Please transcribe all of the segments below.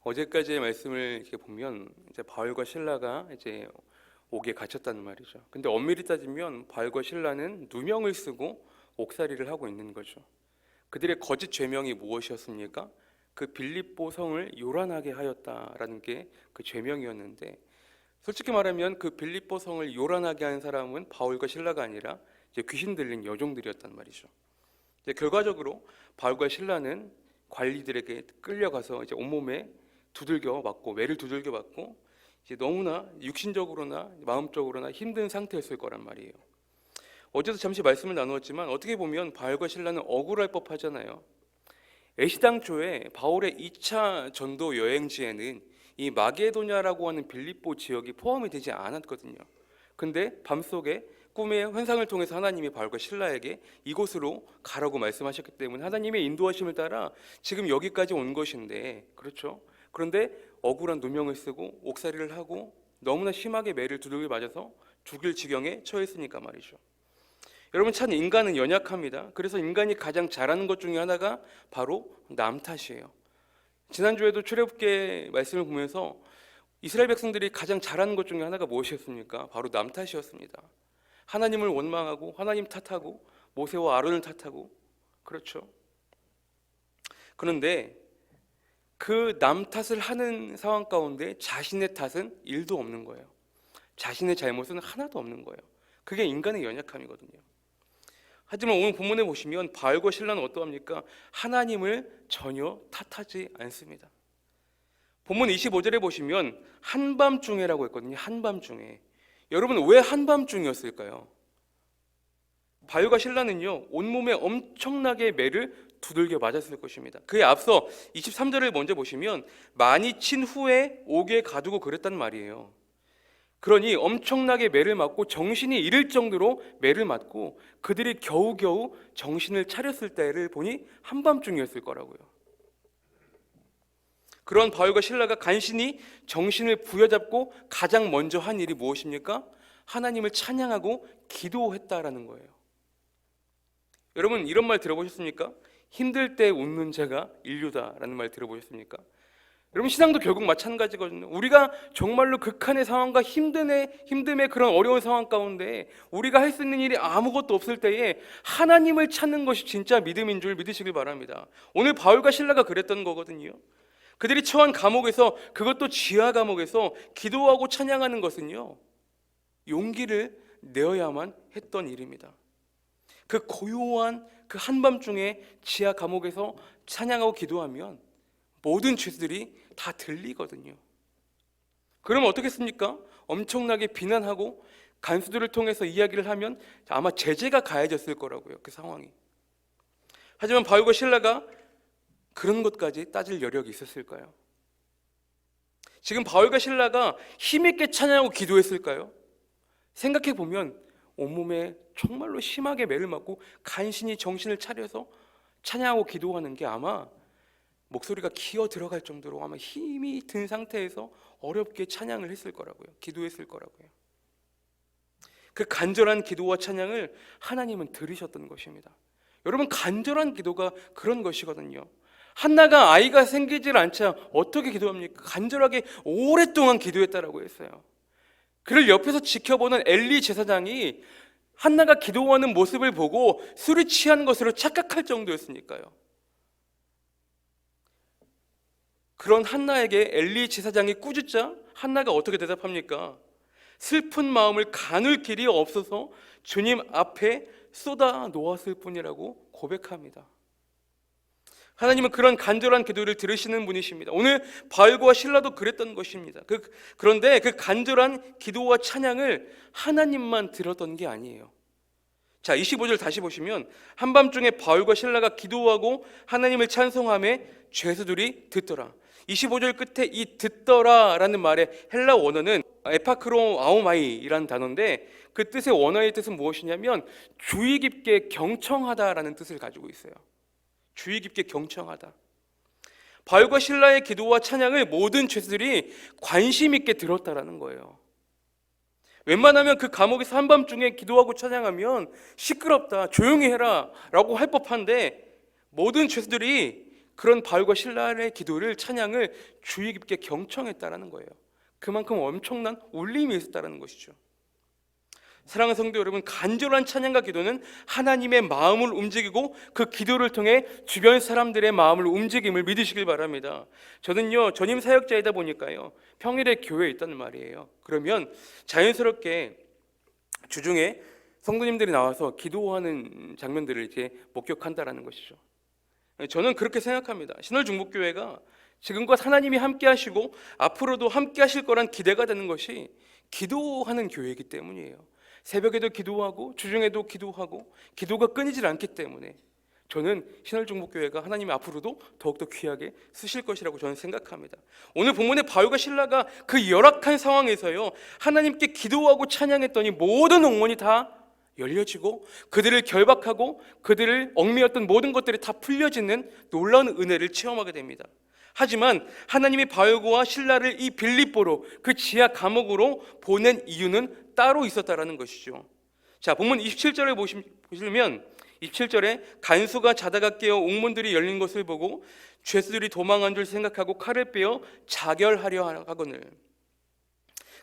어제까지의 말씀을 이렇게 보면 이제 바울과 실라가 이제 옥에 갇혔다는 말이죠. 근데 엄밀히 따지면 바울과 실라는 누명을 쓰고 옥살이를 하고 있는 거죠. 그들의 거짓 죄명이 무엇이었습니까? 그 빌립보 성을 요란하게 하였다라는 게 그 죄명이었는데, 솔직히 말하면 그 빌립보 성을 요란하게 한 사람은 바울과 실라가 아니라 이제 귀신 들린 여종들이었단 말이죠. 이제 결과적으로 바울과 실라는 관리들에게 끌려가서 이제 온몸에 두들겨 맞고, 매를 두들겨 맞고, 이제 너무나 육신적으로나 마음적으로나 힘든 상태였을 거란 말이에요. 어제도 잠시 말씀을 나누었지만 어떻게 보면 바울과 실라는 억울할 법하잖아요. 애시당초에 바울의 2차 전도 여행지에는 이 마게도냐라고 하는 빌립보 지역이 포함이 되지 않았거든요. 근데 밤속에 꿈의 환상을 통해서 하나님이 바울과 실라에게 이곳으로 가라고 말씀하셨기 때문에 하나님의 인도하심을 따라 지금 여기까지 온 것인데, 그렇죠? 그런데 억울한 누명을 쓰고 옥살이를 하고 너무나 심하게 매를 두들겨 맞아서 죽일 지경에 처했으니까 말이죠. 여러분, 참 인간은 연약합니다. 그래서 인간이 가장 잘하는 것 중에 하나가 바로 남 탓이에요. 지난주에도 출애굽기 말씀을 보면서 이스라엘 백성들이 가장 잘하는 것 중에 하나가 무엇이었습니까? 바로 남 탓이었습니다. 하나님을 원망하고 하나님 탓하고 모세와 아론을 탓하고, 그렇죠? 그런데 그 남 탓을 하는 상황 가운데 자신의 탓은 1도 없는 거예요. 자신의 잘못은 하나도 없는 거예요. 그게 인간의 연약함이거든요. 하지만 오늘 본문에 보시면 바울과 실라는 어떠합니까? 하나님을 전혀 탓하지 않습니다. 본문 25절에 보시면 한밤중에라고 했거든요. 한밤중에. 여러분, 왜 한밤중이었을까요? 바울과 실라는요, 온몸에 엄청나게 매를 두들겨 맞았을 것입니다. 그에 앞서 23절을 먼저 보시면 많이 친 후에 옥에 가두고 그랬단 말이에요. 그러니 엄청나게 매를 맞고 정신이 잃을 정도로 매를 맞고 그들이 겨우겨우 정신을 차렸을 때를 보니 한밤중이었을 거라고요. 그런 바울과 실라가 간신히 정신을 부여잡고 가장 먼저 한 일이 무엇입니까? 하나님을 찬양하고 기도했다라는 거예요. 여러분, 이런 말 들어보셨습니까? 힘들 때 웃는 자가 인류다라는 말 들어보셨습니까? 여러분, 신앙도 결국 마찬가지거든요. 우리가 정말로 극한의 상황과 힘듦의 그런 어려운 상황 가운데 우리가 할 수 있는 일이 아무것도 없을 때에 하나님을 찾는 것이 진짜 믿음인 줄 믿으시길 바랍니다. 오늘 바울과 실라가 그랬던 거거든요. 그들이 처한 감옥에서, 그것도 지하 감옥에서 기도하고 찬양하는 것은요, 용기를 내어야만 했던 일입니다. 그 고요한 그 한밤중에 지하 감옥에서 찬양하고 기도하면 모든 죄들이 다 들리거든요. 그럼 어떻겠습니까? 엄청나게 비난하고 간수들을 통해서 이야기를 하면 아마 제재가 가해졌을 거라고요, 그 상황이. 하지만 바울과 실라가 그런 것까지 따질 여력이 있었을까요? 지금 바울과 실라가 힘있게 찬양하고 기도했을까요? 생각해보면 온몸에 정말로 심하게 매를 맞고 간신히 정신을 차려서 찬양하고 기도하는 게 아마 목소리가 기어 들어갈 정도로 아마 힘이 든 상태에서 어렵게 찬양을 했을 거라고요. 기도했을 거라고요. 그 간절한 기도와 찬양을 하나님은 들으셨던 것입니다. 여러분, 간절한 기도가 그런 것이거든요. 한나가 아이가 생기질 않자 어떻게 기도합니까? 간절하게 오랫동안 기도했다라고 했어요. 그를 옆에서 지켜보는 엘리 제사장이 한나가 기도하는 모습을 보고 술이 취한 것으로 착각할 정도였으니까요. 그런 한나에게 엘리 제사장이 꾸짖자 한나가 어떻게 대답합니까? 슬픈 마음을 가눌 길이 없어서 주님 앞에 쏟아 놓았을 뿐이라고 고백합니다. 하나님은 그런 간절한 기도를 들으시는 분이십니다. 오늘 바울과 실라도 그랬던 것입니다. 그런데 그 간절한 기도와 찬양을 하나님만 들었던 게 아니에요. 자, 25절 다시 보시면 한밤중에 바울과 실라가 기도하고 하나님을 찬송하며 죄수들이 듣더라. 25절 끝에 이 듣더라라는 말의 헬라 원어는 에파크로 아오마이라는 단어인데, 그 뜻의 원어의 뜻은 무엇이냐면 주의 깊게 경청하다라는 뜻을 가지고 있어요. 주의 깊게 경청하다. 바울과 실라의 기도와 찬양을 모든 죄수들이 관심 있게 들었다라는 거예요. 웬만하면 그 감옥에서 한밤중에 기도하고 찬양하면 시끄럽다, 조용히 해라 라고 할 법한데 모든 죄수들이 그런 바울과 신라의 기도를, 찬양을 주의 깊게 경청했다라는 거예요. 그만큼 엄청난 울림이 있었다라는 것이죠. 사랑하는 성도 여러분, 간절한 찬양과 기도는 하나님의 마음을 움직이고 그 기도를 통해 주변 사람들의 마음을 움직임을 믿으시길 바랍니다. 저는요, 전임 사역자이다 보니까요, 평일에 교회에 있다는 말이에요. 그러면 자연스럽게 주중에 성도님들이 나와서 기도하는 장면들을 이제 목격한다라는 것이죠. 저는 그렇게 생각합니다. 신월중복교회가 지금과 하나님이 함께 하시고 앞으로도 함께 하실 거란 기대가 되는 것이 기도하는 교회이기 때문이에요. 새벽에도 기도하고 주중에도 기도하고 기도가 끊이질 않기 때문에 저는 신월중복교회가 하나님이 앞으로도 더욱더 귀하게 쓰실 것이라고 저는 생각합니다. 오늘 본문의 바울과 신라가 그 열악한 상황에서요, 하나님께 기도하고 찬양했더니 모든 옥문이 다 열려지고 그들을 결박하고 그들을 얽매였던 모든 것들이 다 풀려지는 놀라운 은혜를 체험하게 됩니다. 하지만 하나님이 바울과 신라를 이 빌립보로, 그 지하 감옥으로 보낸 이유는 따로 있었다라는 것이죠. 자, 본문 27절을 보시면 27절에 간수가 자다가 깨어 옥문들이 열린 것을 보고 죄수들이 도망한 줄 생각하고 칼을 빼어 자결하려 하거늘.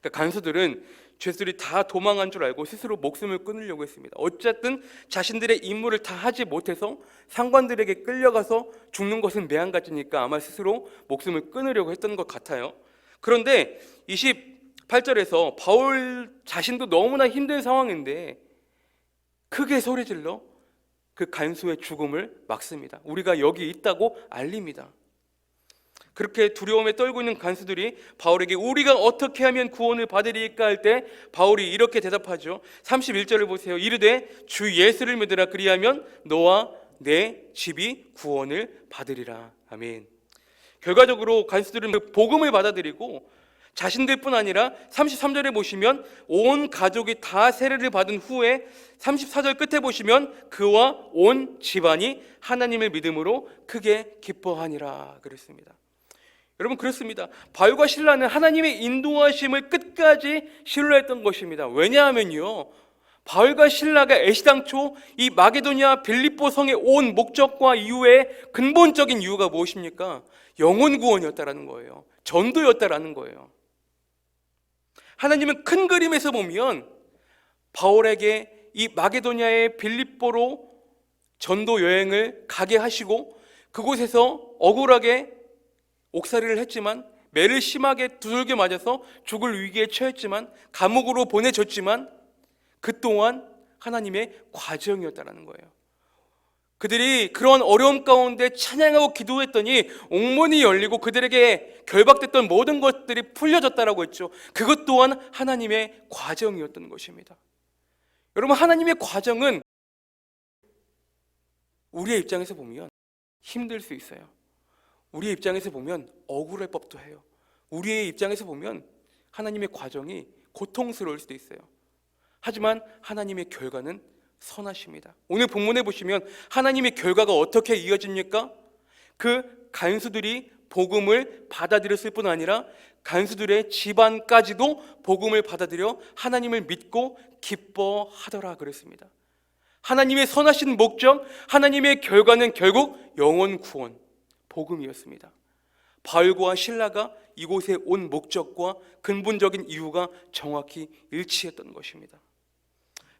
그러니까 간수들은 죄수들이 다 도망한 줄 알고 스스로 목숨을 끊으려고 했습니다. 어쨌든 자신들의 임무를 다 하지 못해서 상관들에게 끌려가서 죽는 것은 매한 가지니까 아마 스스로 목숨을 끊으려고 했던 것 같아요. 그런데 28절에서 바울 자신도 너무나 힘든 상황인데 크게 소리질러 그 간수의 죽음을 막습니다. 우리가 여기 있다고 알립니다. 그렇게 두려움에 떨고 있는 간수들이 바울에게 우리가 어떻게 하면 구원을 받으리까 할 때 바울이 이렇게 대답하죠. 31절을 보세요. 이르되 주 예수를 믿으라, 그리하면 너와 내 집이 구원을 받으리라. 아멘. 결과적으로 간수들은 그 복음을 받아들이고 자신들뿐 아니라 33절에 보시면 온 가족이 다 세례를 받은 후에 34절 끝에 보시면 그와 온 집안이 하나님을 믿음으로 크게 기뻐하니라 그랬습니다. 여러분, 그렇습니다. 바울과 신라는 하나님의 인도하심을 끝까지 신뢰했던 것입니다. 왜냐하면요, 바울과 신라가 애시당초 이 마게도냐 빌립보 성에 온 목적과 이유의 근본적인 이유가 무엇입니까? 영혼 구원이었다라는 거예요. 전도였다라는 거예요. 하나님은 큰 그림에서 보면 바울에게 이 마게도냐의 빌립보로 전도 여행을 가게 하시고 그곳에서 억울하게 옥살이를 했지만, 매를 심하게 두들겨 맞아서 죽을 위기에 처했지만, 감옥으로 보내졌지만 그 또한 하나님의 과정이었다는 거예요. 그들이 그런 어려움 가운데 찬양하고 기도했더니 옥문이 열리고 그들에게 결박됐던 모든 것들이 풀려졌다라고 했죠. 그것 또한 하나님의 과정이었던 것입니다. 여러분, 하나님의 과정은 우리의 입장에서 보면 힘들 수 있어요. 우리의 입장에서 보면 억울할 법도 해요. 우리의 입장에서 보면 하나님의 과정이 고통스러울 수도 있어요. 하지만 하나님의 결과는 선하십니다. 오늘 본문에 보시면 하나님의 결과가 어떻게 이어집니까? 그 간수들이 복음을 받아들였을 뿐 아니라 간수들의 집안까지도 복음을 받아들여 하나님을 믿고 기뻐하더라 그랬습니다. 하나님의 선하신 목적, 하나님의 결과는 결국 영혼 구원, 복음이었습니다. 바울과 신라가 이곳에 온 목적과 근본적인 이유가 정확히 일치했던 것입니다.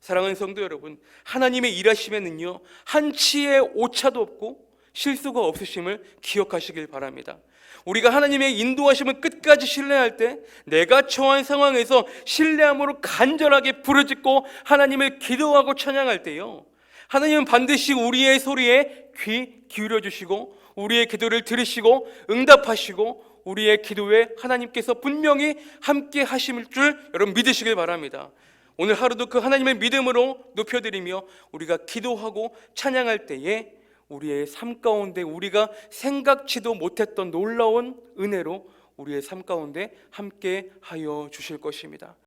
사랑하는 성도 여러분, 하나님의 일하심에는요, 한치의 오차도 없고 실수가 없으심을 기억하시길 바랍니다. 우리가 하나님의 인도하심을 끝까지 신뢰할 때, 내가 처한 상황에서 신뢰함으로 간절하게 부르짖고 하나님을 기도하고 찬양할 때요, 하나님은 반드시 우리의 소리에 귀 기울여 주시고 우리의 기도를 들으시고 응답하시고 우리의 기도에 하나님께서 분명히 함께 하실 줄 여러분 믿으시길 바랍니다. 오늘 하루도 그 하나님의 믿음으로 높여드리며 우리가 기도하고 찬양할 때에 우리의 삶 가운데 우리가 생각지도 못했던 놀라운 은혜로 우리의 삶 가운데 함께 하여 주실 것입니다.